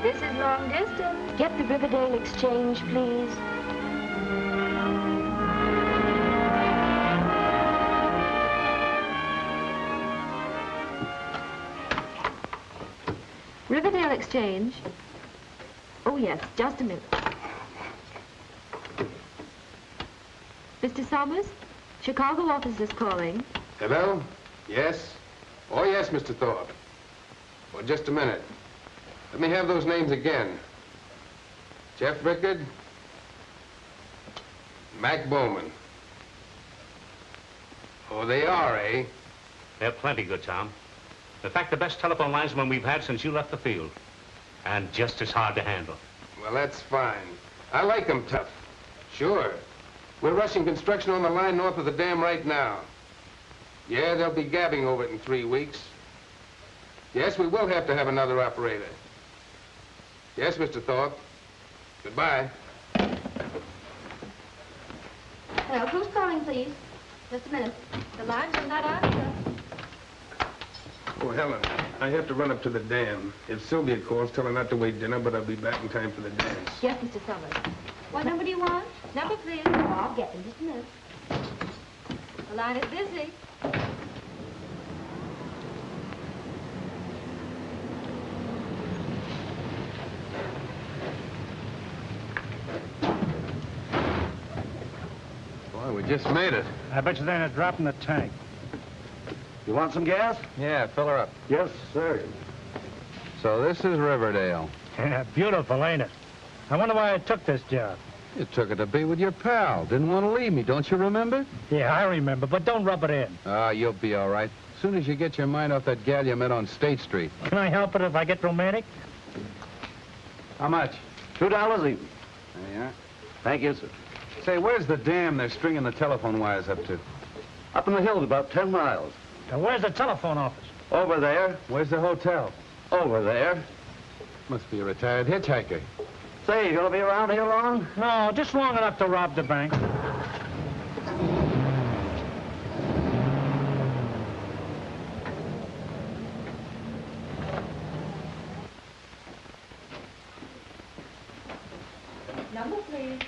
This is long distance. Get the Riverdale Exchange, please. Riverdale Exchange. Oh, yes, just a minute. Mr. Summers, Chicago office is calling. Hello? Yes? Oh, yes, Mr. Thorpe. Well, just a minute. Let me have those names again. Jeff Rickard. Mac Bowman. Oh, they are, eh? They're plenty good, Tom. In fact, the best telephone linesman we've had since you left the field. And just as hard to handle. Well, that's fine. I like them tough. Sure. We're rushing construction on the line north of the dam right now. Yeah, they'll be gabbing over it in 3 weeks. Yes, we will have to have another operator. Yes, Mr. Thorpe. Goodbye. Hello, who's calling, please? Just a minute. The lines are not answer. Oh, Helen, I have to run up to the dam. If Sylvia calls, tell her not to wait dinner, but I'll be back in time for the dance. Yes, Mr. Summers. What number do you want? Number, please. Oh, I'll get them. Just a minute. The line is busy. Boy, we just made it. I bet you they're not dropping the tank. You want some gas? Yeah, fill her up. Yes, sir. So this is Riverdale. Yeah, beautiful, ain't it? I wonder why I took this job. You took it to be with your pal. Didn't want to leave me, don't you remember? Yeah, I remember, but don't rub it in. Ah, you'll be all right. As soon as you get your mind off that gal you met on State Street. Can I help it if I get romantic? How much? $2 even. There you are. Thank you, sir. Say, where's the dam they're stringing the telephone wires up to? Up in the hills about 10 miles. Now, where's the telephone office? Over there. Where's the hotel? Over there. Must be a retired hitchhiker. Say, you gonna be around here long? No, just long enough to rob the bank. Number, please.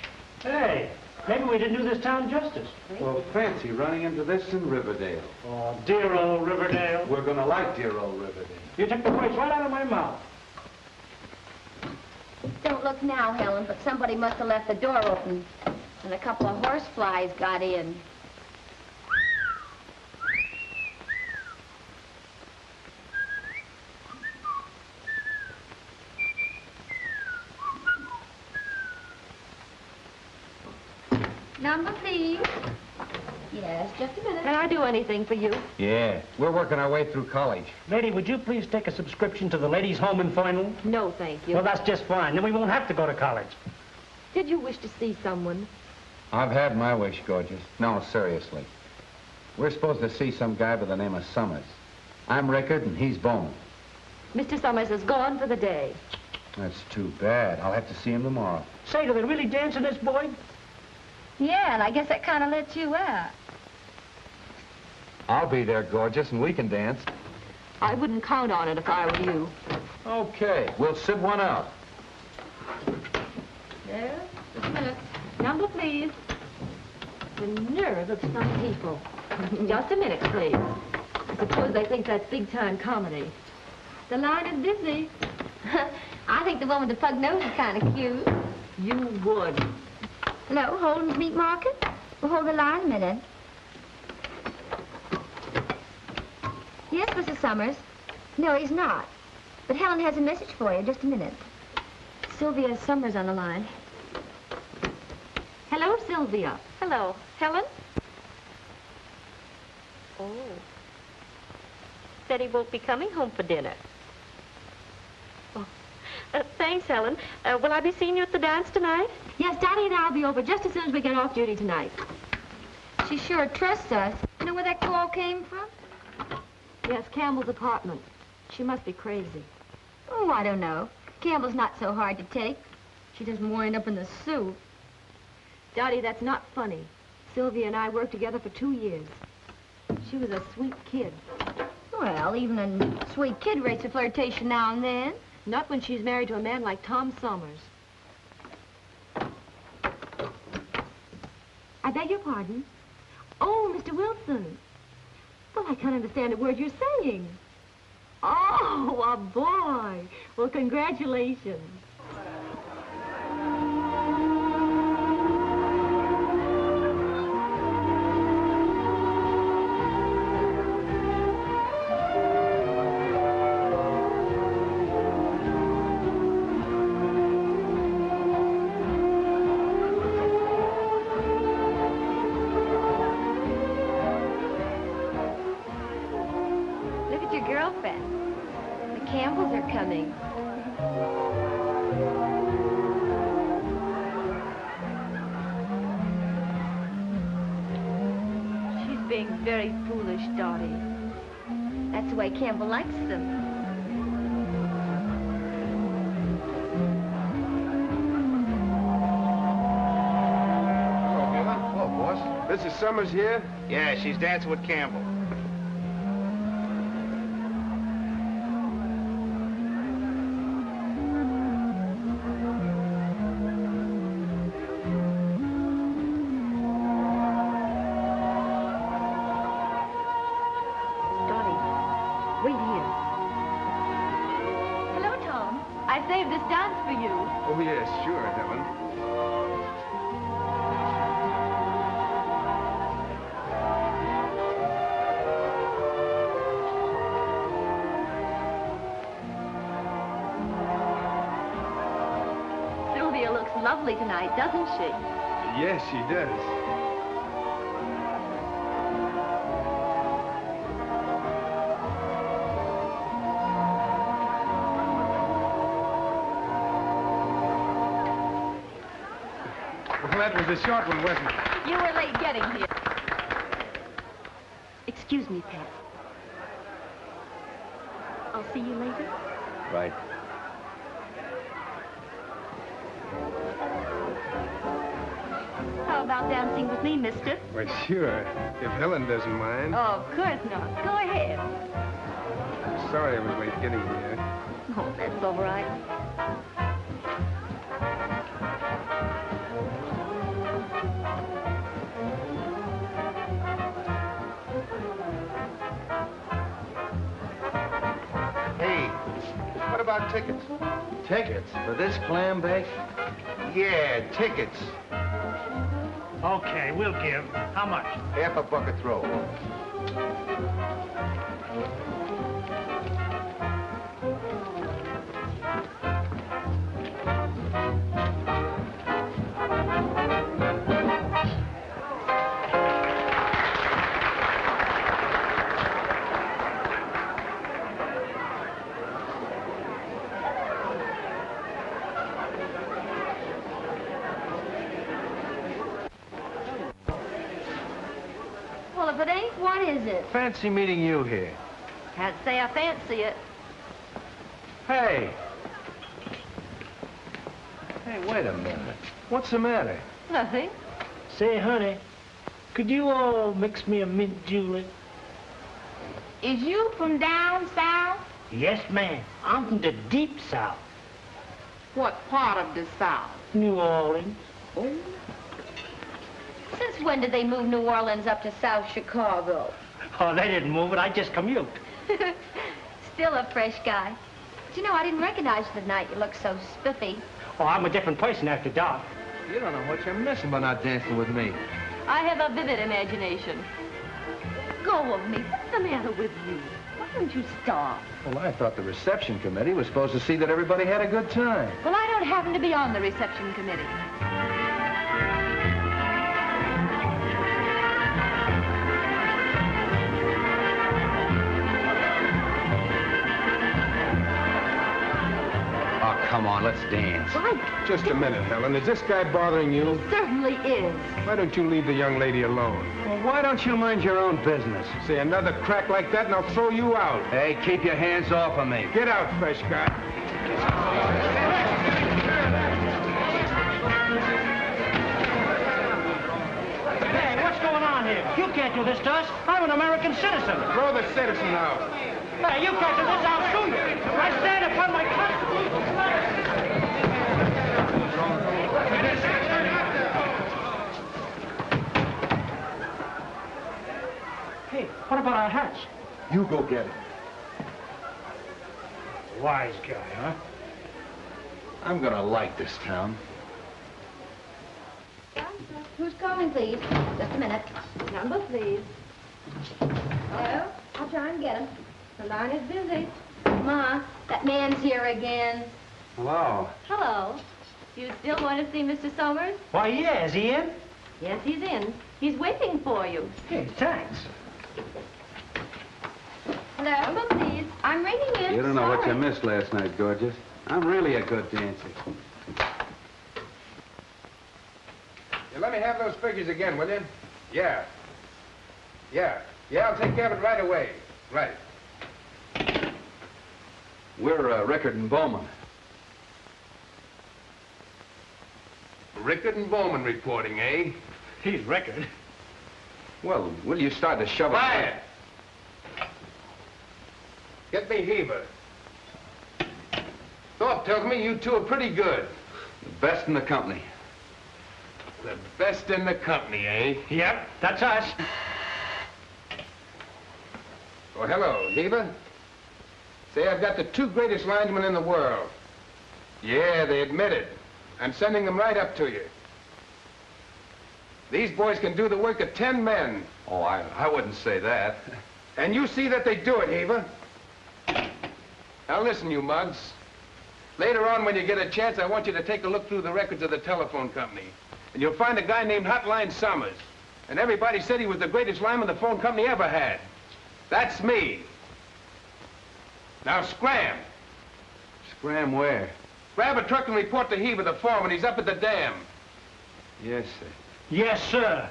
Hey, maybe we didn't do this town justice. Well, fancy running into this in Riverdale. Oh, dear old Riverdale. We're gonna like dear old Riverdale. You took the words right out of my mouth. Don't look now, Helen, but somebody must have left the door open, and a couple of horseflies got in. Number, please. Yes, just a minute. Can I do anything for you? Yeah, we're working our way through college. Lady, would you please take a subscription to the Ladies' Home in Foynal? No, thank you. Well, that's just fine. Then we won't have to go to college. Did you wish to see someone? I've had my wish, gorgeous. No, seriously. We're supposed to see some guy by the name of Summers. I'm Rickard, and he's Bowman. Mr. Summers is gone for the day. That's too bad. I'll have to see him tomorrow. Say, do they really dance in this, boy? Yeah, and I guess that kind of lets you out. I'll be there, gorgeous, and we can dance. I wouldn't count on it if I were you. Okay, we'll sit one out. There, just a minute. Number, please. The nerve of some people. Just a minute, please. I suppose they think that's big-time comedy. The line is busy. I think the one with the pug nose is kind of cute. You would. Hello, Holden's Meat Market? We'll hold the line a minute. Yes, Mrs. Summers. No, he's not. But Helen has a message for you. Just a minute. Sylvia Summers on the line. Hello, Sylvia. Hello. Helen? Oh. Said he won't be coming home for dinner. Oh. Thanks, Helen. Will I be seeing you at the dance tonight? Yes, Dottie and I'll be over just as soon as we get off duty tonight. She sure trusts us. You know where that call came from? Yes, Campbell's apartment. She must be crazy. Oh, I don't know. Campbell's not so hard to take. She just wind up in the soup. Dottie, that's not funny. Sylvia and I worked together for 2 years. She was a sweet kid. Well, even a sweet kid rates a flirtation now and then. Not when she's married to a man like Tom Summers. I beg your pardon? Oh, Mr. Wilson. Well, I can't understand a word you're saying. Oh, a boy. Well, congratulations. Very foolish, Dottie. That's the way Campbell likes them. Hello, Helen. Hello, boss. Mrs. Summers here? Yeah, she's dancing with Campbell. Oh, yes, sure, Helen. Sylvia looks lovely tonight, doesn't she? Yes, she does. That was a short one, wasn't it? You were late getting here. Excuse me, Pat. I'll see you later. Right. How about dancing with me, mister? Well, sure, if Helen doesn't mind. Oh, of course not. Go ahead. I'm sorry I was late getting here. Oh, that's all right. What about tickets? Tickets for this clam bake? Yeah, tickets. Okay, we'll give. How much? Half a bucket throw. Well, if it ain't, what is it? Fancy meeting you here. Can't say I fancy it. Hey. Hey, wait a minute. What's the matter? Nothing. Say, honey, could you all mix me a mint julep? Is you from down south? Yes, ma'am. I'm from the deep south. What part of the South? New Orleans. Oh. Since when did they move New Orleans up to South Chicago? Oh, they didn't move it. I just commute. Still a fresh guy. But you know, I didn't recognize you the night. You looked so spiffy. Oh, I'm a different person after dark. You don't know what you're missing by not dancing with me. I have a vivid imagination. Go of me. What's the matter with you? Why don't you stop? Well, I thought the reception committee was supposed to see that everybody had a good time. Well, I don't happen to be on the reception committee. Come on, let's dance. Right. Just a minute, Helen. Is this guy bothering you? He certainly is. Why don't you leave the young lady alone? Well, why don't you mind your own business? Say another crack like that and I'll throw you out. Hey, keep your hands off of me. Get out, fresh guy. Hey, what's going on here? You can't do this to us. I'm an American citizen. Throw the citizen out. Hey, you can't do this. I'll sue you. I stand upon my Constitution. You go get him. Wise guy, huh? I'm gonna like this town. Who's calling, please? Just a minute. Number, please. Hello? I'll try and get him. The line is busy. Ma, that man's here again. Hello. Hello. You still want to see Mr. Somers? Why, yeah, is he in? Yes, he's in. He's waiting for you. Hey, thanks. Hello? Number, please. I'm ringing in. You don't know what you Sorry. missed last night, gorgeous. I'm really a good dancer. Yeah, let me have those figures again, will you? Yeah. Yeah, I'll take care of it right away. Right. We're Rickard and Bowman. Rickard and Bowman reporting, eh? He's Rickard. Well, will you start to shove it? Quiet! Get me Heber. Thorpe tells me you two are pretty good. The best in the company. The best in the company, eh? Yep, that's us. Oh, hello, Heber. Say, I've got the two greatest linemen in the world. Yeah, they admit it. I'm sending them right up to you. These boys can do the work of 10 men. Oh, I wouldn't say that. And you see that they do it, Heber. Now listen, you mugs. Later on, when you get a chance, I want you to take a look through the records of the telephone company. And you'll find a guy named Hotline Summers. And everybody said he was the greatest lineman the phone company ever had. That's me. Now scram. Scram where? Grab a truck and report to Heber, the foreman. He's up at the dam. Yes, sir. Yes, sir.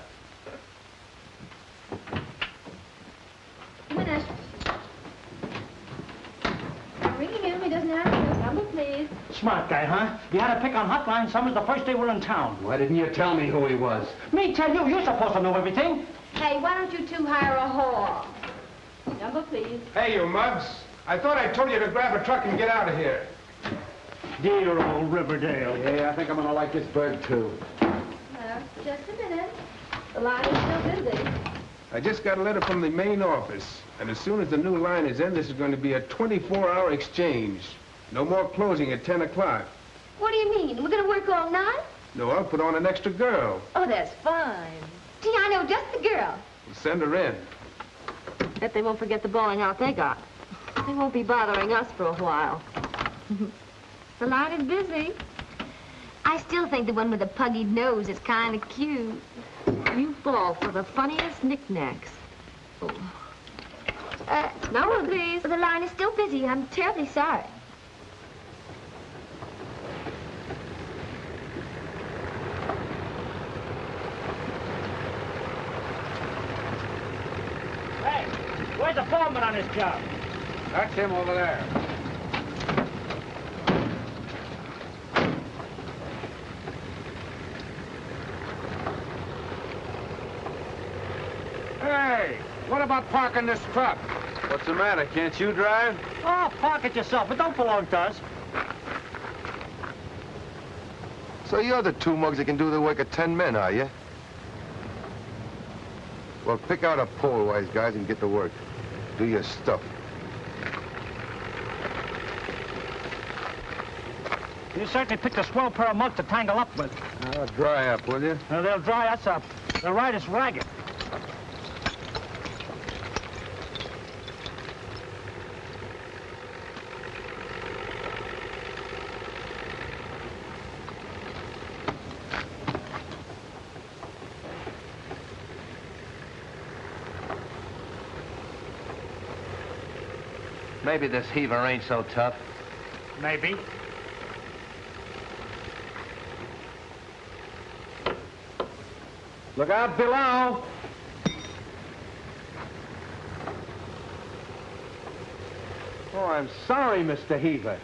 A minute. I'm ringing him. He doesn't answer. Number, please. Smart guy, huh? You had to pick on Hotline Summers the first day we were in town. Why didn't you tell me who he was? Me tell you, you're supposed to know everything. Hey, why don't you two hire a whore? Number, please. Hey, you mugs. I thought I told you to grab a truck and get out of here. Dear old Riverdale. Yeah, I think I'm gonna like this bird, too. Just a minute. The line is still busy. I just got a letter from the main office. And as soon as the new line is in, this is going to be a 24-hour exchange. No more closing at 10 o'clock. What do you mean? We're going to work all night? No, I'll put on an extra girl. Oh, that's fine. Gee, I know just the girl. We'll send her in. Bet they won't forget the bowling out they got. They won't be bothering us for a while. The line is busy. I still think the one with the puggy nose is kind of cute. You fall for the funniest knickknacks. Oh. No, please. The line is still busy. I'm terribly sorry. Hey, where's the foreman on this job? That's him over there. Hey, what about parking this truck? What's the matter? Can't you drive? Oh, park it yourself. It don't belong to us. So you're the two mugs that can do the work of 10 men, are you? Well, pick out a pole, wise guys, and get to work. Do your stuff. You certainly picked a swell pair of mugs to tangle up with. Dry up, will you? Now, they'll dry us up. They'll ride us ragged. Maybe this heaver ain't so tough. Maybe. Look out below. Oh, I'm sorry, Mr. Heaver.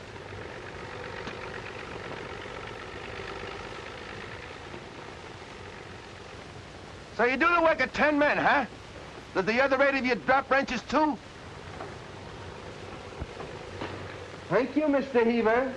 So you do the work of 10 men, huh? Does the other 8 of you drop wrenches, too? Thank you, Mr. Heaver.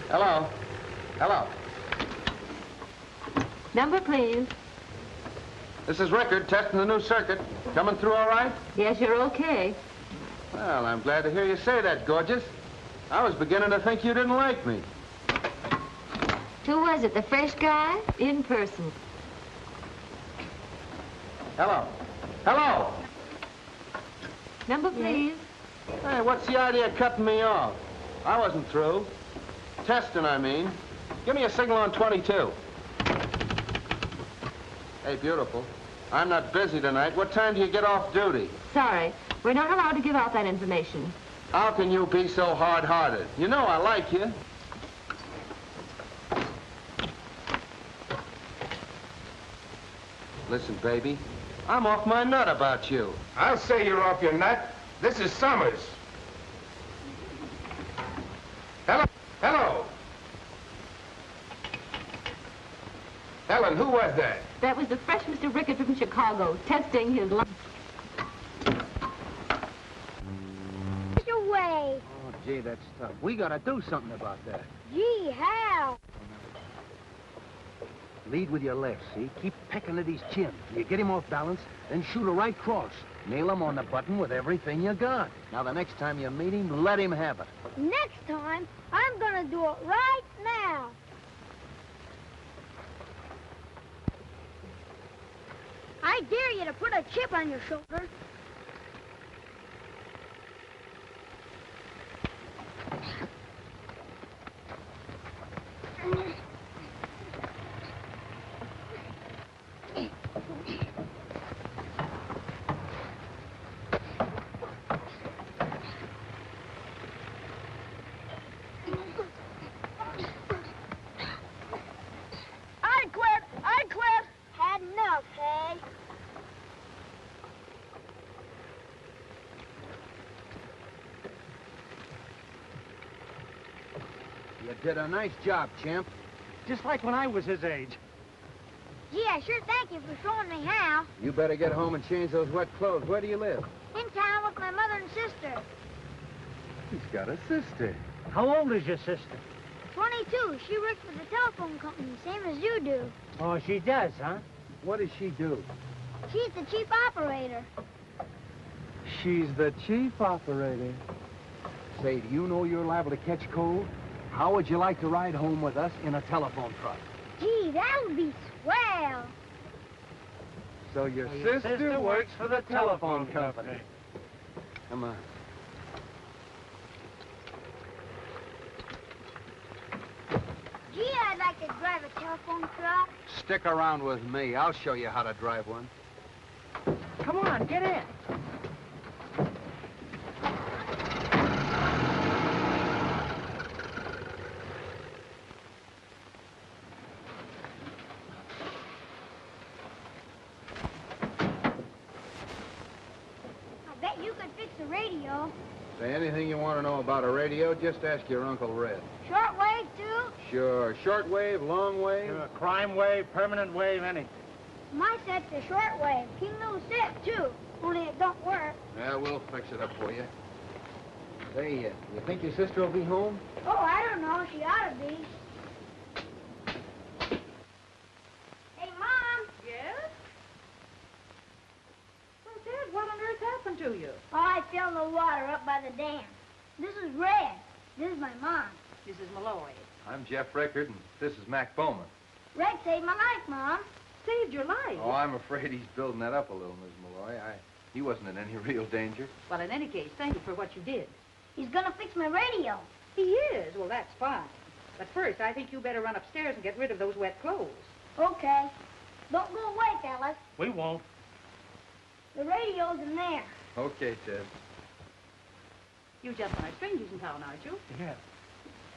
Hello. Hello. Number, please. This is Rickard, testing the new circuit. Coming through all right? Yes, you're okay. Well, I'm glad to hear you say that, gorgeous. I was beginning to think you didn't like me. Who was it, the fresh guy? In person. Hello. Hello. Number, please. Hey, what's the idea of cutting me off? I wasn't through. Testing, I mean. Give me a signal on 22. Hey, beautiful. I'm not busy tonight. What time do you get off duty? Sorry, we're not allowed to give out that information. How can you be so hard-hearted? You know I like you. Listen, baby, I'm off my nut about you. I'll say you're off your nut. This is Summers. Hello? Hello? Helen, who was that? That was the fresh Mr. Rickard from Chicago, testing his lunch. Away. Oh, gee, that's tough. We gotta do something about that. Gee, how? Lead with your left, see? Keep pecking at his chin. You get him off balance, then shoot a right cross. Nail him on the button with everything you got. Now, the next time you meet him, let him have it. Next time, I'm gonna do it right now. I dare you to put a chip on your shoulder. I quit. Had enough, hey? You did a nice job, champ. Just like when I was his age. Gee, I sure thank you for showing me how. You better get home and change those wet clothes. Where do you live? In town with my mother and sister. He's got a sister. How old is your sister? 22. She works for the telephone company, same as you do. Oh, she does, huh? What does she do? She's the chief operator. She's the chief operator. Say, do you know you're liable to catch cold? How would you like to ride home with us in a telephone truck? Gee, that would be swell. So your Your sister works for the telephone company. Come on. Gee, I'd like to drive a telephone truck. Stick around with me. I'll show you how to drive one. Come on, get in. I bet you could fix a radio. Say, anything you want to know about a radio, just ask your Uncle Red. Shortwave, too? Sure. Shortwave, long wave. Crime wave, permanent wave, anything. My set's a shortwave. King Lou's set, too. Only it don't work. Yeah, we'll fix it up for you. Say, you think your sister will be home? Oh, I don't know. She ought to be. Hey, Mom. Yes? Well, Dad, what on earth happened to you? Oh, I fell in the water up by the dam. This is Red. This is my mom. This is Malloy. I'm Jeff Rickard, and this is Mac Bowman. Red saved my life, Mom. Saved your life. Oh, I'm afraid he's building that up a little, Miss Malloy. He wasn't in any real danger. Well, in any case, thank you for what you did. He's gonna fix my radio. He is? Well, that's fine. But first, I think you better run upstairs and get rid of those wet clothes. Okay. Don't go away, fellas. We won't. The radio's in there. Okay, Ted. You gentlemen are strangers in town, aren't you? Yeah.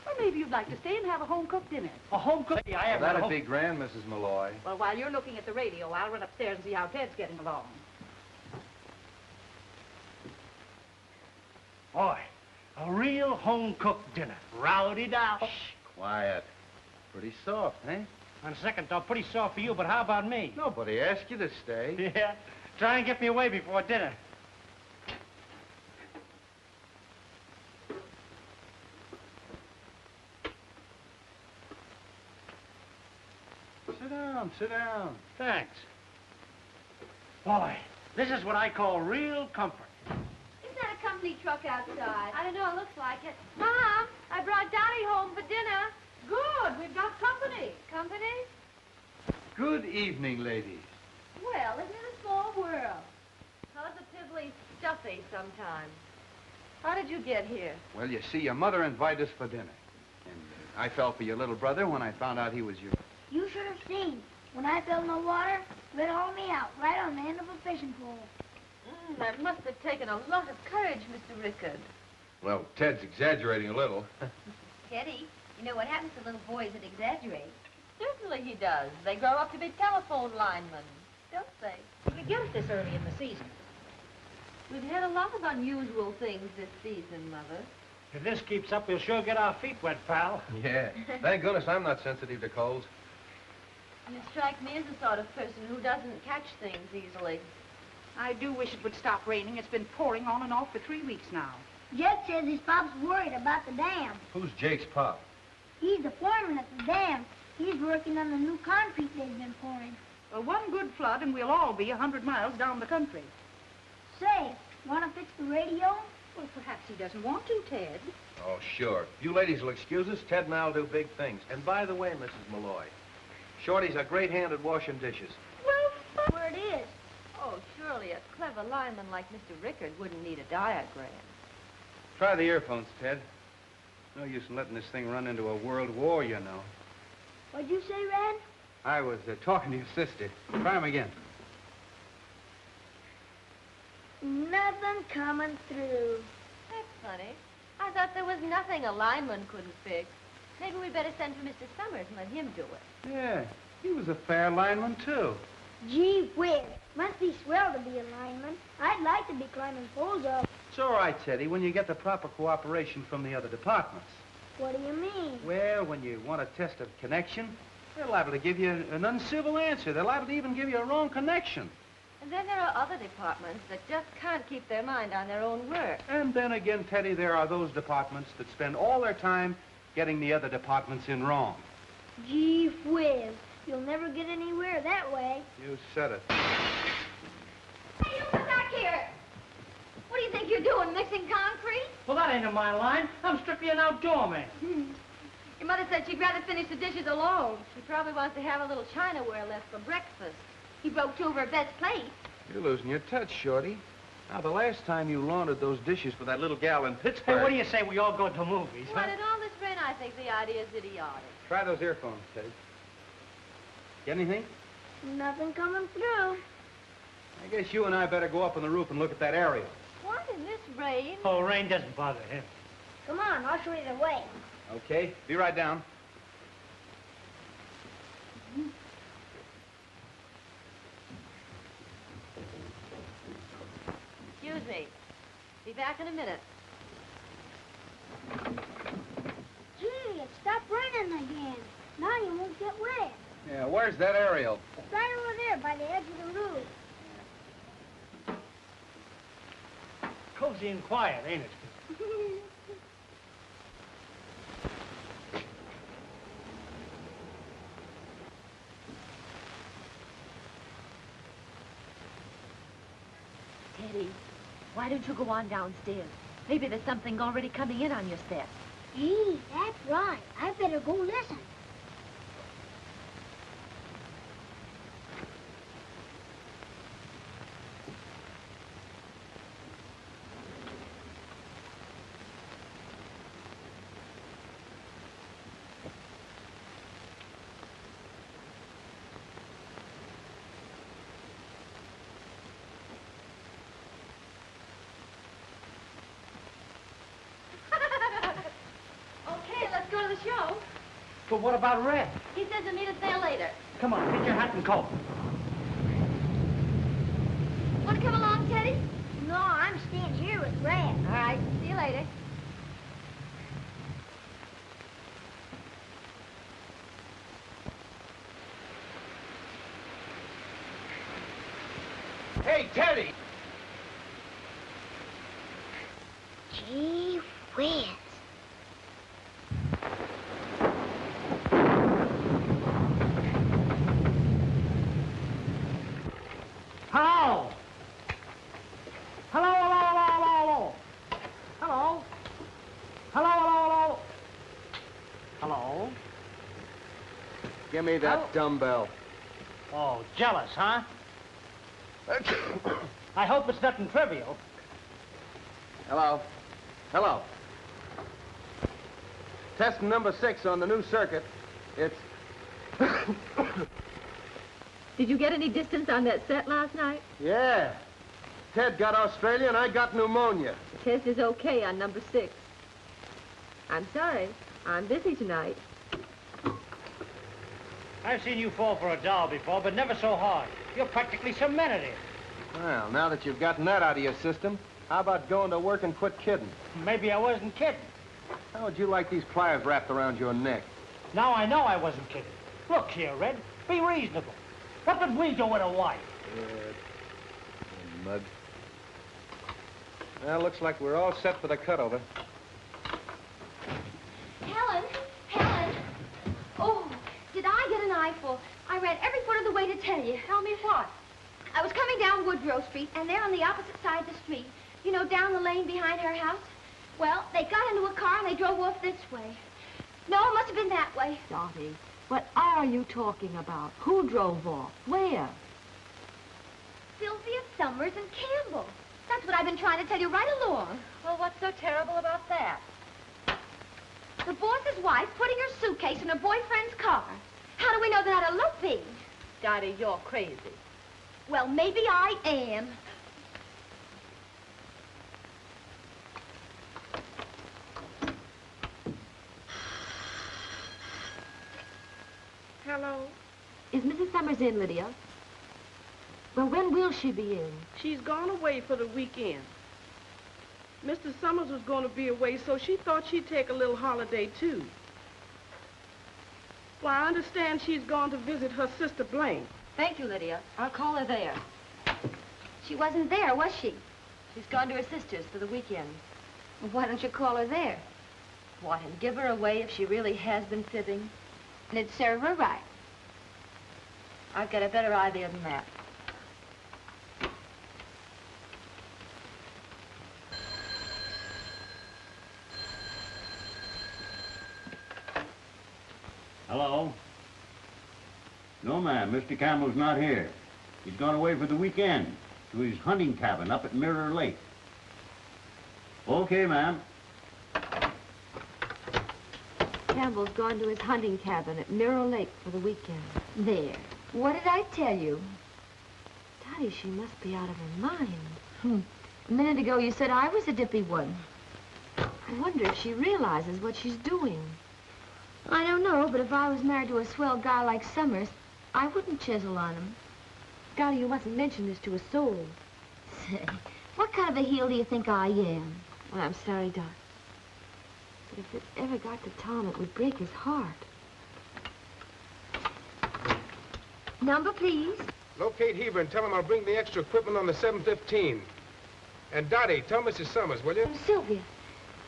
Or maybe you'd like to stay and have a home-cooked dinner. A home cook? I have That'd be grand, Mrs. Malloy. Well, while you're looking at the radio, I'll run upstairs and see how Ted's getting along. Boy, a real home-cooked dinner. Rowdy-dow. Shh, quiet. Pretty soft, eh? On second thought, pretty soft for you, but how about me? Nobody asked you to stay. Yeah. Try and get me away before dinner. Sit down. Thanks. Boy, this is what I call real comfort. Isn't that a company truck outside? I don't know, it looks like it. Mom, I brought Daddy home for dinner. Good, we've got company. Company? Good evening, ladies. Well, isn't it a small world? Positively stuffy sometimes. How did you get here? Well, you see, your mother invited us for dinner. And I fell for your little brother when I found out he was yours. You should have seen. When I fell in the water, Red hauled me out right on the end of a fishing pole. That must have taken a lot of courage, Mr. Rickard. Well, Ted's exaggerating a little. Teddy, you know what happens to little boys that exaggerate? Certainly he does. They grow up to be telephone linemen, don't they? You get it this early in the season. We've had a lot of unusual things this season, Mother. If this keeps up, we'll sure get our feet wet, pal. Yeah. Thank goodness I'm not sensitive to colds. You strike me as the sort of person who doesn't catch things easily. I do wish it would stop raining. It's been pouring on and off for 3 weeks now. Jed says his pop's worried about the dam. Who's Jake's pop? He's the foreman at the dam. He's working on the new concrete they've been pouring. Well, one good flood and we'll all be 100 miles down the country. Say, want to fix the radio? Well, perhaps he doesn't want to, Ted. Oh, sure. You ladies will excuse us. Ted and I'll do big things. And by the way, Mrs. Malloy, Shorty's a great hand at washing dishes. Well, where it is. Oh, surely a clever lineman like Mr. Rickard wouldn't need a diagram. Try the earphones, Ted. No use in letting this thing run into a world war, you know. What'd you say, Red? I was talking to your sister. Try 'em again. Nothing coming through. That's funny. I thought there was nothing a lineman couldn't fix. Maybe we'd better send for Mr. Summers and let him do it. Yeah, he was a fair lineman, too. Gee whiz. Must be swell to be a lineman. I'd like to be climbing poles up. It's all right, Teddy, when you get the proper cooperation from the other departments. What do you mean? Well, when you want a test of connection, they're liable to give you an uncivil answer. They're liable to even give you a wrong connection. And then there are other departments that just can't keep their mind on their own work. And then again, Teddy, there are those departments that spend all their time getting the other departments in wrong. Gee whiz. You'll never get anywhere that way. You said it. Hey, you come back here. What do you think you're doing, mixing concrete? Well, that ain't in my line. I'm strictly an outdoor man. Your mother said she'd rather finish the dishes alone. She probably wants to have a little chinaware left for breakfast. He broke two of her best plates. You're losing your touch, Shorty. Now, the last time you laundered those dishes for that little gal in Pittsburgh... Hey, what do you say we all go to movies, Well, huh? in all this rain, I think the idea is idiotic. Try those earphones, Teddy. Get anything? Nothing coming through. I guess you and I better go up on the roof and look at that aerial. What in this rain? Oh, rain doesn't bother him. Come on, I'll show you the way. Okay, be right down. Excuse me. Be back in a minute. Gee, it stopped raining again. Now you won't get wet. Yeah, where's that aerial? It's right over there by the edge of the roof. Cozy and quiet, ain't it? Teddy, why don't you go on downstairs? Maybe there's something already coming in on your step. Gee, that's right. I better go listen. Okay, let's go to the show. But what about Red? He says he'll meet us there later. Come on, get your hat and coat. Want to come along, Teddy? No, I'm staying here with Red. All right, see you later. Hey, Teddy! Gee whiz. Give me that dumbbell. Oh, jealous, huh? I hope it's nothing trivial. Hello. Hello. Test number 6 on the new circuit. It's... Did you get any distance on that set last night? Yeah. Ted got Australia and I got pneumonia. The test is okay on number 6. I'm sorry. I'm busy tonight. I've seen you fall for a doll before, but never so hard. You're practically cemented it. Well, now that you've gotten that out of your system, how about going to work and quit kidding? Maybe I wasn't kidding. How would you like these pliers wrapped around your neck? Now I know I wasn't kidding. Look here, Red. Be reasonable. What would we do with a wife? Mud. Well, looks like we're all set for the cutover. Helen! Helen! Oh, did I get an eyeful? I ran every foot of the way to tell you. Tell me what? I was coming down Woodrow Street, and there on the opposite side of the street, you know, down the lane behind her house, well, they got into a car and they drove off this way. No, it must have been that way. Dottie, what are you talking about? Who drove off? Where? Sylvia Summers and Campbell. That's what I've been trying to tell you right along. Well, what's so terrible about that? The boss's wife putting her suitcase in her boyfriend's car. How do we know they're not eloping? Dottie, you're crazy. Well, maybe I am. Hello? Is Mrs. Summers in, Lydia? Well, when will she be in? She's gone away for the weekend. Mr. Summers was going to be away, so she thought she'd take a little holiday, too. Well, I understand she's gone to visit her sister Blaine. Thank you, Lydia. I'll call her there. She wasn't there, was she? She's gone to her sister's for the weekend. Well, why don't you call her there? What, and give her away if she really has been fibbing? And it'd serve her right. I've got a better idea than that. Hello? No, ma'am. Mr. Campbell's not here. He's gone away for the weekend to his hunting cabin up at Mirror Lake. Okay, ma'am. Campbell's gone to his hunting cabin at Mirror Lake for the weekend. There. What did I tell you? Dottie, she must be out of her mind. A minute ago, you said I was a dippy one. I wonder if she realizes what she's doing. I don't know, but if I was married to a swell guy like Summers, I wouldn't chisel on him. Dottie, you mustn't mention this to a soul. Say, what kind of a heel do you think I am? Well, I'm sorry, Dot. But if it ever got to Tom, it would break his heart. Number, please. Locate Heber and tell him I'll bring the extra equipment on the 7:15. And Dottie, tell Mrs. Summers, will you? Sylvia,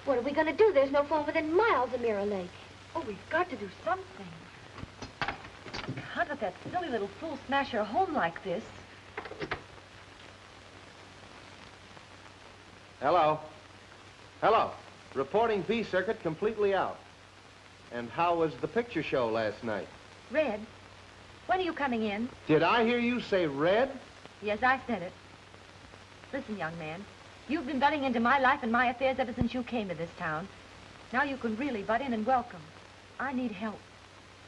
what are we going to do? There's no phone within miles of Mirror Lake. Oh, we've got to do something. Can't let that silly little fool smash her home like this. Hello. Hello. Reporting B circuit completely out. And how was the picture show last night? Red, when are you coming in? Did I hear you say red? Yes, I said it. Listen, young man, you've been butting into my life and my affairs ever since you came to this town. Now you can really butt in and welcome. I need help.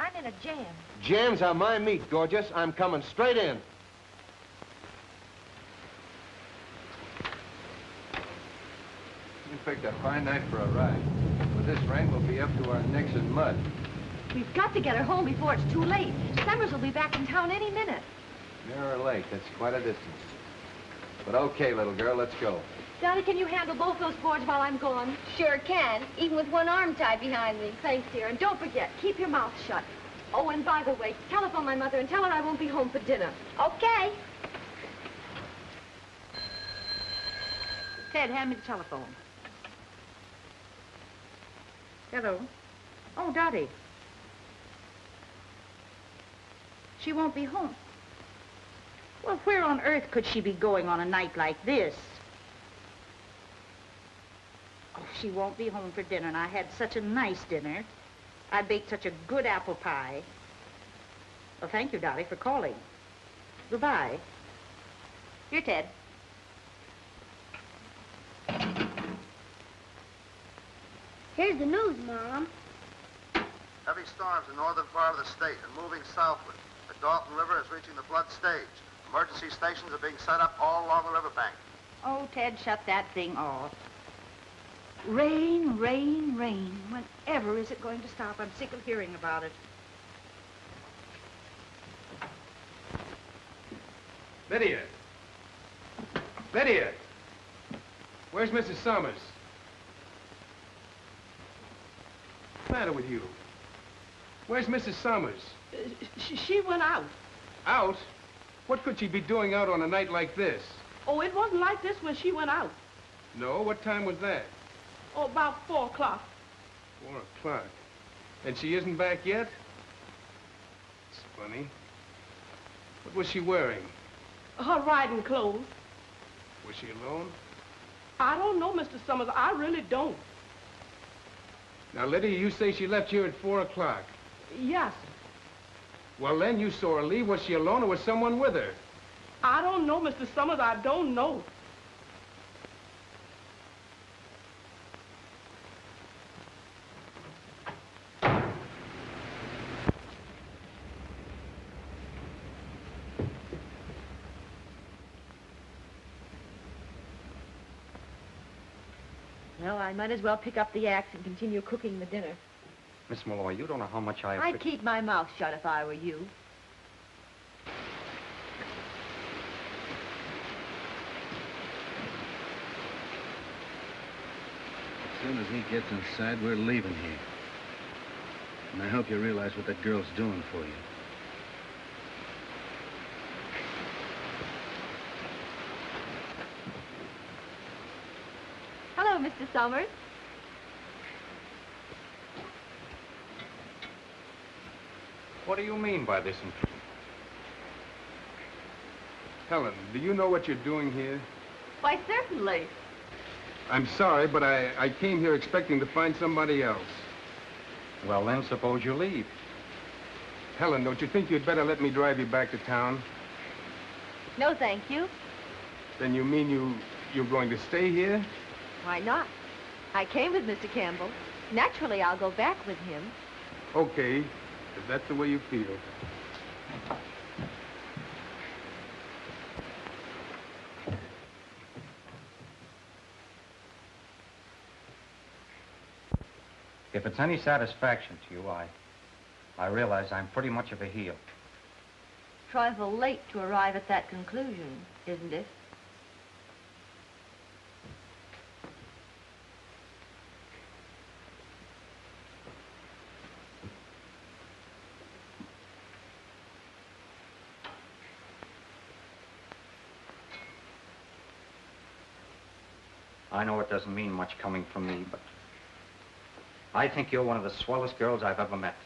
I'm in a jam. Jams are my meat, gorgeous. I'm coming straight in. You picked a fine night for a ride. With this rain, we'll be up to our necks in mud. We've got to get her home before it's too late. Summers will be back in town any minute. Mirror Lake, that's quite a distance. But okay, little girl, let's go. Dottie, can you handle both those boards while I'm gone? Sure can, even with one arm tied behind me. Thanks, dear. And don't forget, keep your mouth shut. Oh, and by the way, telephone my mother and tell her I won't be home for dinner. Okay. Ted, hand me the telephone. Hello. Oh, Dottie. She won't be home. Well, where on earth could she be going on a night like this? Oh, she won't be home for dinner, and I had such a nice dinner. I baked such a good apple pie. Well, thank you, Dottie, for calling. Goodbye. Here, Ted. Here's the news, Mom. Heavy storms in northern part of the state and moving southward. The Dalton River is reaching the flood stage. Emergency stations are being set up all along the riverbank. Oh, Ted, shut that thing off. Rain, rain, rain. Whenever is it going to stop? I'm sick of hearing about it. Lydia! Lydia! Where's Mrs. Summers? What's the matter with you? Where's Mrs. Summers? She went out. Out? What could she be doing out on a night like this? Oh, it wasn't like this when she went out. No, what time was that? Oh, about 4 o'clock. 4 o'clock. And she isn't back yet? It's funny. What was she wearing? Her riding clothes. Was she alone? I don't know, Mr. Summers. I really don't. Now, Lydia, you say she left here at 4 o'clock. Yes. Well, then you saw her leave. Was she alone or was someone with her? I don't know, Mr. Summers. I don't know. Well, I might as well pick up the axe and continue cooking the dinner. Miss Malloy, you don't know how much I'd keep my mouth shut if I were you. As soon as he gets inside, we're leaving here. And I hope you realize what that girl's doing for you. Hello, Mr. Summers. What do you mean by this intrusion? Helen, do you know what you're doing here? Why, certainly. I'm sorry, but I came here expecting to find somebody else. Well, then, suppose you leave. Helen, don't you think you'd better let me drive you back to town? No, thank you. Then you mean you're going to stay here? Why not? I came with Mr. Campbell. Naturally, I'll go back with him. Okay, if that's the way you feel. If it's any satisfaction to you, I realize I'm pretty much of a heel. Trifle late to arrive at that conclusion, isn't it? I know it doesn't mean much coming from me, but I think you're one of the swellest girls I've ever met.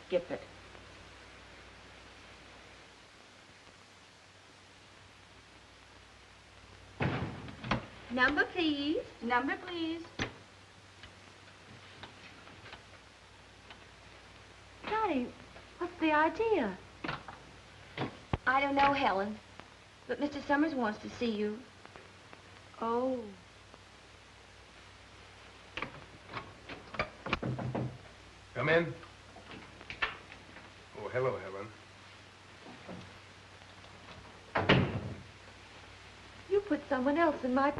Skip it. Number, please. Number, please. Dottie, what's the idea? I don't know, Helen. But Mr. Summers wants to see you. Oh. Come in. Oh, hello, Helen. You put someone else in my...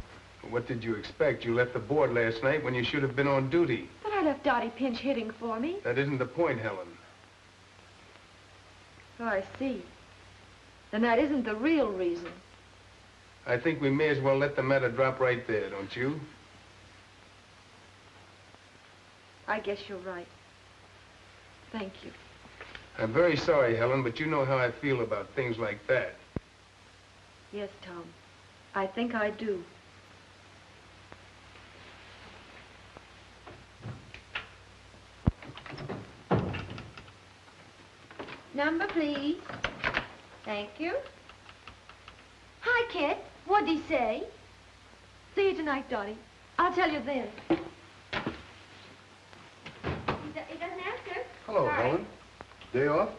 What did you expect? You left the board last night when you should have been on duty. But I left Dottie pinch hitting for me. That isn't the point, Helen. Oh, I see. Then that isn't the real reason. I think we may as well let the matter drop right there, don't you? I guess you're right. Thank you. I'm very sorry, Helen, but you know how I feel about things like that. Yes, Tom. I think I do. Number, please. Thank you. Hi, Kit. What'd he say? See you tonight, Dottie. I'll tell you then. He doesn't answer. Hello, Sorry. Helen. Day off?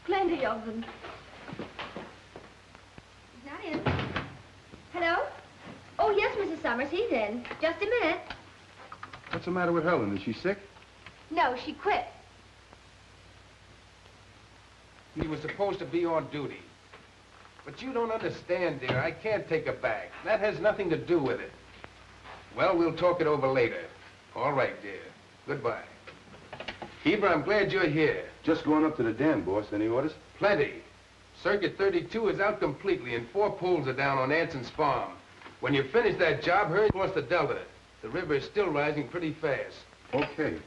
Plenty of them. He's not in. Hello? Oh, yes, Mrs. Summers, he's in. Just a minute. What's the matter with Helen? Is she sick? No, she quit. He was supposed to be on duty. But you don't understand, dear. I can't take her back. That has nothing to do with it. Well, we'll talk it over later. All right, dear. Goodbye. Heber, I'm glad you're here. Just going up to the den, boss. Any orders? Plenty. Circuit 32 is out completely, and 4 poles are down on Anson's farm. When you finish that job, hurry across the delta. The river is still rising pretty fast. Okay.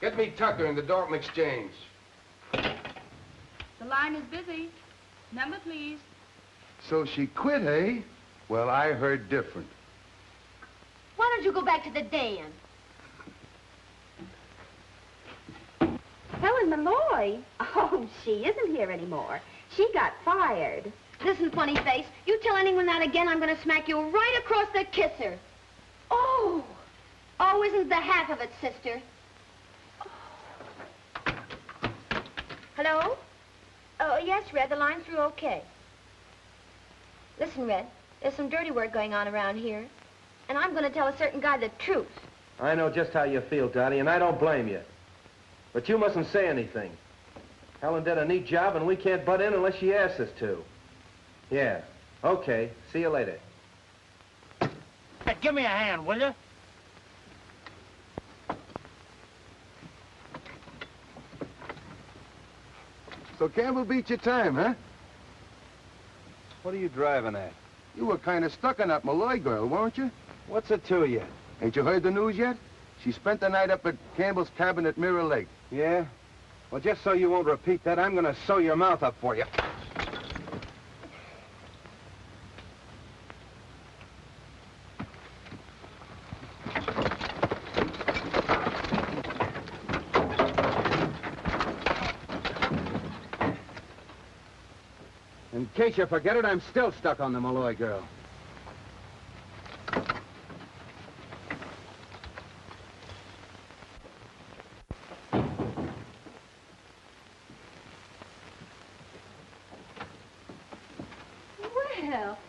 Get me Tucker in the Dalton Exchange. The line is busy. Number, please. So she quit, eh? Well, I heard different. Why don't you go back to the dam? Helen Malloy? Oh, she isn't here anymore. She got fired. Listen, funny face, you tell anyone that again, I'm gonna smack you right across the kisser. Oh! Oh, isn't the half of it, sister? Hello? Oh, yes, Red, the line's through okay. Listen, Red, there's some dirty work going on around here, and I'm gonna tell a certain guy the truth. I know just how you feel, Dottie, and I don't blame you. But you mustn't say anything. Helen did a neat job, and we can't butt in unless she asks us to. Yeah. Okay. See you later. Hey, give me a hand, will you? So Campbell beat your time, huh? What are you driving at? You were kind of stuck on that Malloy girl, weren't you? What's it to you? Ain't you heard the news yet? She spent the night up at Campbell's cabin at Mirror Lake. Yeah? Well, just so you won't repeat that, I'm gonna sew your mouth up for you. In case you forget it, I'm still stuck on the Malloy girl.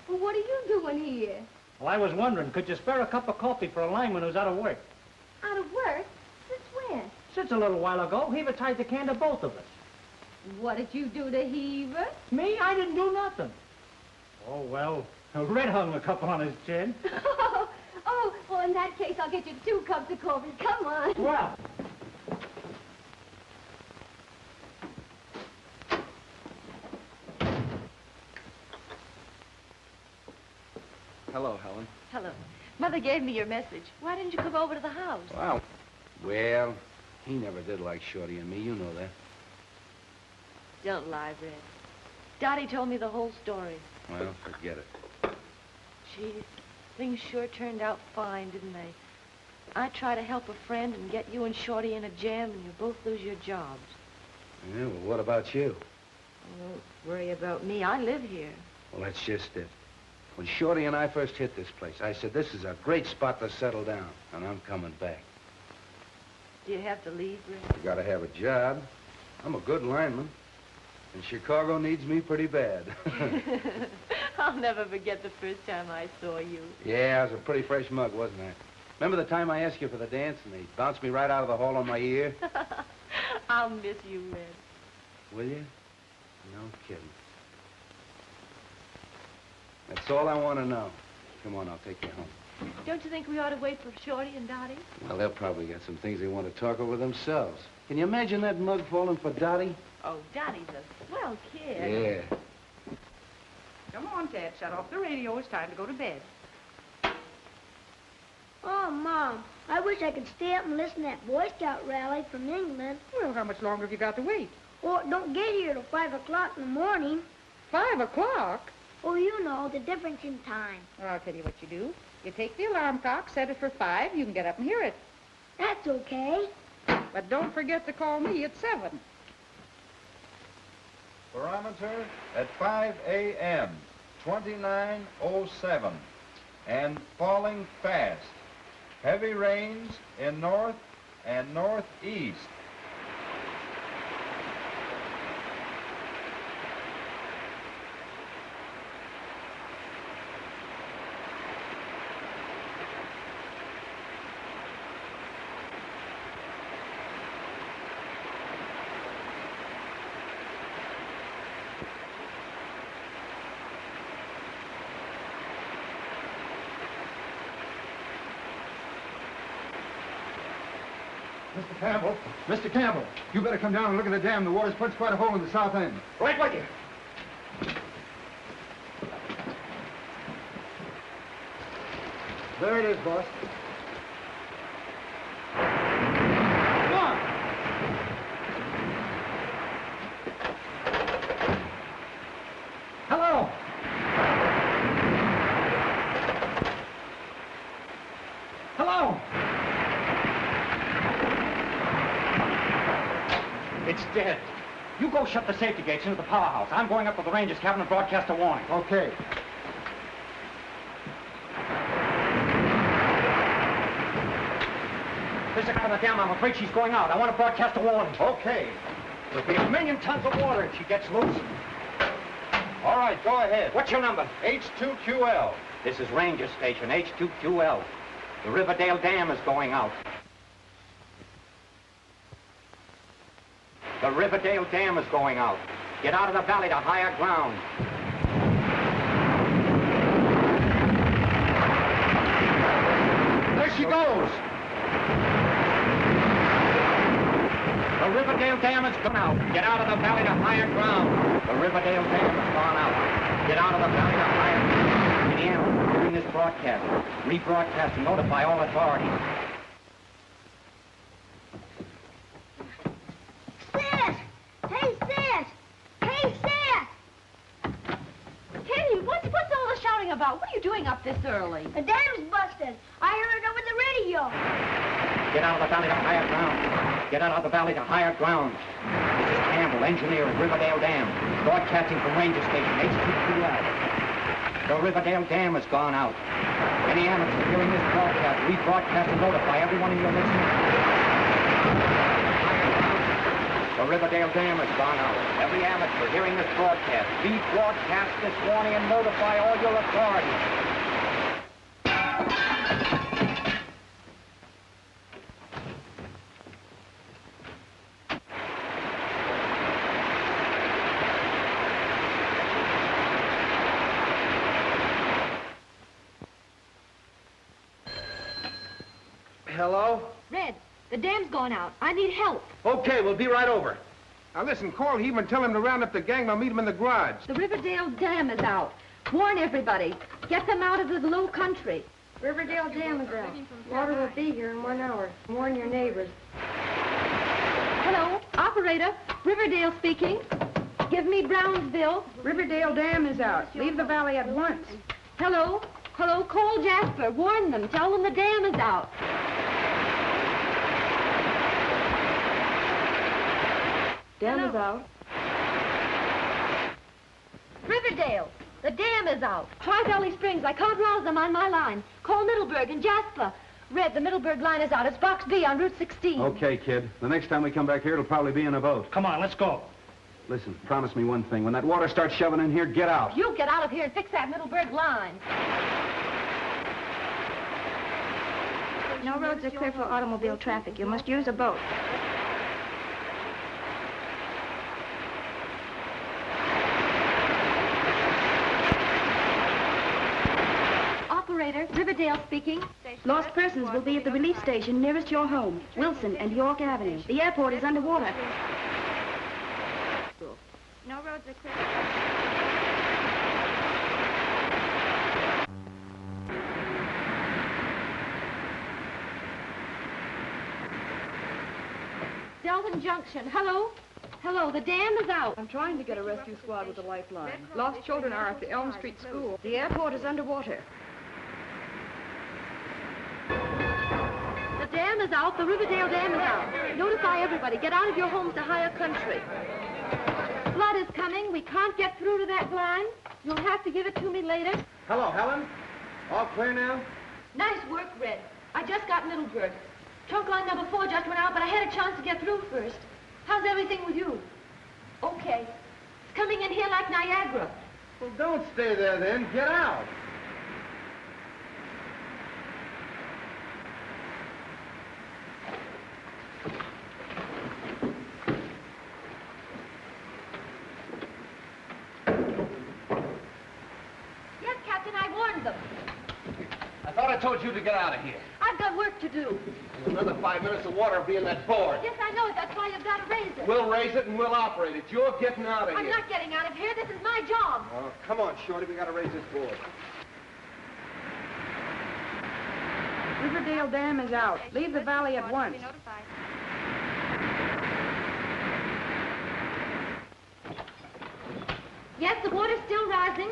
Well, what are you doing here? Well, I was wondering, could you spare a cup of coffee for a lineman who's out of work? Out of work? Since when? Since a little while ago, Heber tied the can to both of us. What did you do to Heber? Me? I didn't do nothing. Oh, well, Red hung a couple on his chin. Oh, well, in that case, I'll get you 2 cups of coffee. Come on. Well. Hello, Helen. Hello. Mother gave me your message. Why didn't you come over to the house? Wow. Well, he never did like Shorty and me. You know that. Don't lie, Red. Dottie told me the whole story. Well, forget it. Gee, things sure turned out fine, didn't they? I try to help a friend and get you and Shorty in a jam, and you both lose your jobs. Yeah, well, what about you? Don't worry about me. I live here. Well, that's just it. When Shorty and I first hit this place, I said, this is a great spot to settle down, and I'm coming back. Do you have to leave, Red? I gotta have a job. I'm a good lineman, and Chicago needs me pretty bad. I'll never forget the first time I saw you. Yeah, I was a pretty fresh mug, wasn't I? Remember the time I asked you for the dance, and they bounced me right out of the hall on my ear? I'll miss you, Red. Will you? No kidding. That's all I want to know. Come on, I'll take you home. Don't you think we ought to wait for Shorty and Dottie? Well, they'll probably got some things they want to talk over themselves. Can you imagine that mug falling for Dottie? Oh, Dottie's a swell kid. Yeah. Come on, Ted. Shut off the radio. It's time to go to bed. Oh, Mom, I wish I could stay up and listen to that Boy Scout rally from England. Well, how much longer have you got to wait? Oh, it don't get here till 5 o'clock in the morning. 5 o'clock? Oh, you know, the difference in time. Well, I'll tell you what you do. You take the alarm clock, set it for 5, you can get up and hear it. That's okay. But don't forget to call me at 7. Barometer at 5 a.m., 2907, and falling fast. Heavy rains in north and northeast. Mr. Campbell. Mr. Campbell, you better come down and look at the dam. The water's punched quite a hole in the south end. Right with you. There it is, boss. Come on. Hello. Hello. It's dead. You go shut the safety gates into the powerhouse. I'm going up to the ranger's cabin and broadcast a warning. Okay. There's a guy on the dam. I'm afraid she's going out. I want to broadcast a warning. Okay. There'll be 1,000,000 tons of water if she gets loose. All right, go ahead. What's your number? H2QL. This is Ranger Station, H2QL. The Riverdale Dam is going out. The Riverdale Dam is going out. Get out of the valley to higher ground. There she goes. The Riverdale Dam has gone out. Get out of the valley to higher ground. The Riverdale Dam has gone out. Get out of the valley to higher ground. Indiana, during this broadcast, rebroadcast and notify all authorities. Sis! Hey, sis! Hey, sis! Kenny, what's all the shouting about? What are you doing up this early? The dam's busted. I heard it over the radio. Get out of the valley to higher ground. Get out of the valley to higher ground. This is Campbell, engineer at Riverdale Dam, broadcasting from Ranger Station, H2QL. The Riverdale Dam has gone out. Any amateur hearing this broadcast, rebroadcast and notify everyone in your listening. The Riverdale Dam has gone out. Every amateur hearing this broadcast, rebroadcast this warning and notify all your authorities. Hello? Red, the dam's gone out. I need help. Okay, we'll be right over. Now listen, call Hymer and tell him to round up the gang. I'll meet him in the garage. The Riverdale Dam is out. Warn everybody. Get them out of the low country. Riverdale Dam is out. Water will be here in 1 hour. Warn your neighbors. Hello, operator. Riverdale speaking. Give me Brownsville. Riverdale Dam is out. Leave the valley at once. Hello? Hello, call Jasper. Warn them. Tell them the dam is out. Dam is out. Riverdale, the dam is out. Try Valley Springs. I can't rouse them on my line. Call Middleburg and Jasper. Red, the Middleburg line is out. It's Box B on Route 16. Okay, kid. The next time we come back here, it'll probably be in a boat. Come on, let's go. Listen, promise me one thing. When that water starts shoving in here, get out. You get out of here and fix that Middleburg line. No roads are clear for automobile traffic. You must use a boat. Operator, Riverdale speaking. Lost persons will be at the relief station nearest your home, Wilson and York Avenue. The airport is underwater. No roads are clear. Delvin Junction. Hello? Hello, the dam is out. I'm trying to get a rescue squad with a lifeline. Lost children are at the Elm Street School. The airport is underwater. The dam is out. The Riverdale Dam is out. Notify everybody. Get out of your homes to higher country. Flood is coming. We can't get through to that line. You'll have to give it to me later. Hello, Helen? All clear now? Nice work, Red. I just got Middleburg. Trunk line number 4 just went out, but I had a chance to get through first. How's everything with you? Okay. It's coming in here like Niagara. Well, don't stay there then. Get out. Yes, Captain, I warned them. I thought I told you to get out of here. I've got work to do. Another 5 minutes of water will be in that board. Yes, I know it. That's why you've got to raise it. We'll raise it and we'll operate it. You're getting out of here. I'm not getting out of here. This is my job. Oh, come on, Shorty. We got to raise this board. Riverdale Dam is out. Leave the valley at once. Yes, the water's still rising.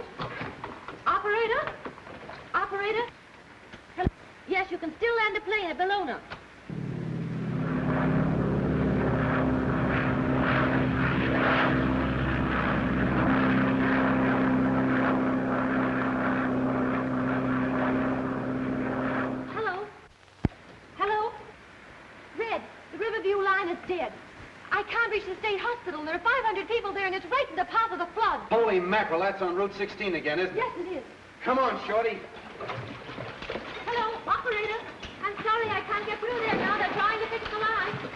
Operator? Operator? Hello? Yes, you can still land a plane at Bellona. Hello? Hello? Red, the Riverview line is dead. I can't reach the state hospital. There are 500 people there, and it's right in the path of the flood. Holy mackerel, that's on Route 16 again, isn't it? Yes, it is. Come on, Shorty. Hello, operator. I'm sorry I can't get through there now. They're trying to fix the line.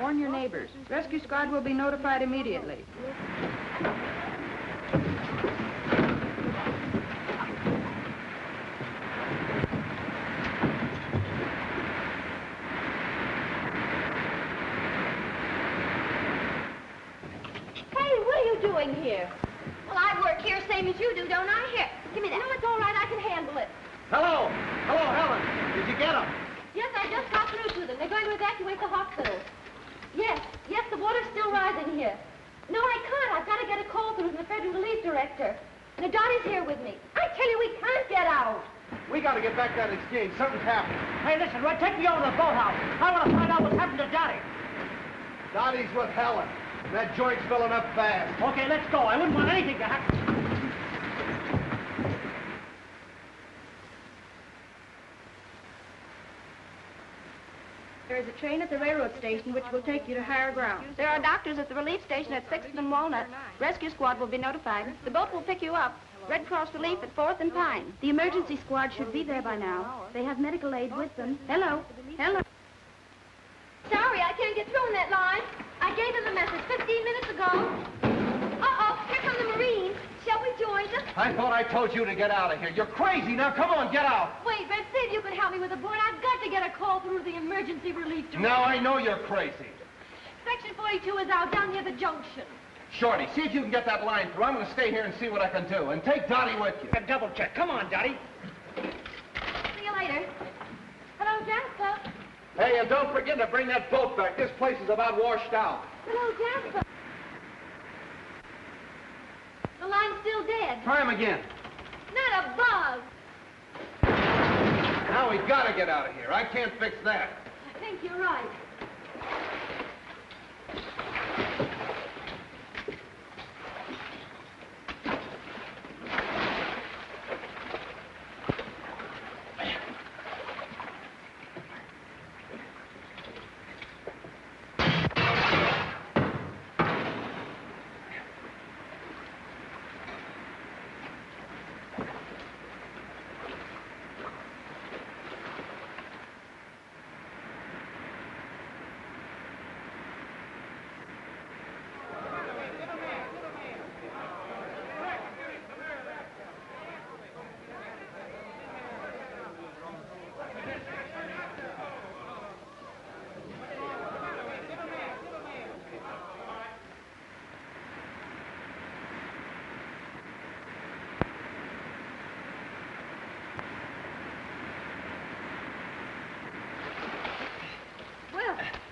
Warn your neighbors. Rescue squad will be notified immediately. Doing here? Well, I work here same as you do, don't I? Here, give me that. No, it's all right. I can handle it. Hello. Hello, Helen. Did you get them? Yes, I just got through to them. They're going to evacuate the hospital. Yes, the water's still rising here. No, I can't. I've got to get a call through from the Federal Relief Director. Now, Dottie's here with me. I tell you, we can't get out. We got to get back that exchange. Something's happened. Hey, listen, Red, take me over to the boathouse. I want to find out what's happened to Dottie. Dottie's with Helen. That joint's filling up fast. Okay, let's go. I wouldn't want anything to happen. There is a train at the railroad station which will take you to higher ground. There are doctors at the relief station at 6th and Walnut. Rescue squad will be notified. The boat will pick you up. Red Cross Relief at 4th and Pine. The emergency squad should be there by now. They have medical aid with them. Hello. Hello. Sorry, I can't get through in that line. I gave them the message 15 minutes ago. Uh-oh, here come the Marines. Shall we join them? I thought I told you to get out of here. You're crazy. Now, come on, get out. Wait, Red, see if you can help me with the board. I've got to get a call through the emergency relief director. Now, I know you're crazy. Section 42 is out down near the junction. Shorty, see if you can get that line through. I'm going to stay here and see what I can do. And take Dottie with you. Double check. Come on, Dottie. See you later. Hello, Jasper. Hey, and don't forget to bring that boat back. This place is about washed out. Hello, Jasper. The line's still dead. Try him again. Not a bug. Now we gotta get out of here. I can't fix that. I think you're right.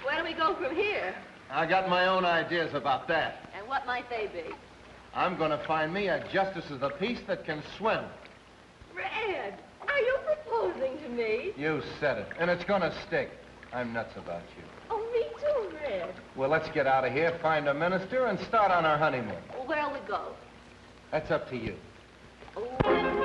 Where do we go from here? I got my own ideas about that. And what might they be? I'm going to find me a justice of the peace that can swim. Red, are you proposing to me? You said it, and it's going to stick. I'm nuts about you. Oh, me too, Red. Well, let's get out of here, find a minister, and start on our honeymoon. Well, where'll we go? That's up to you. Oh.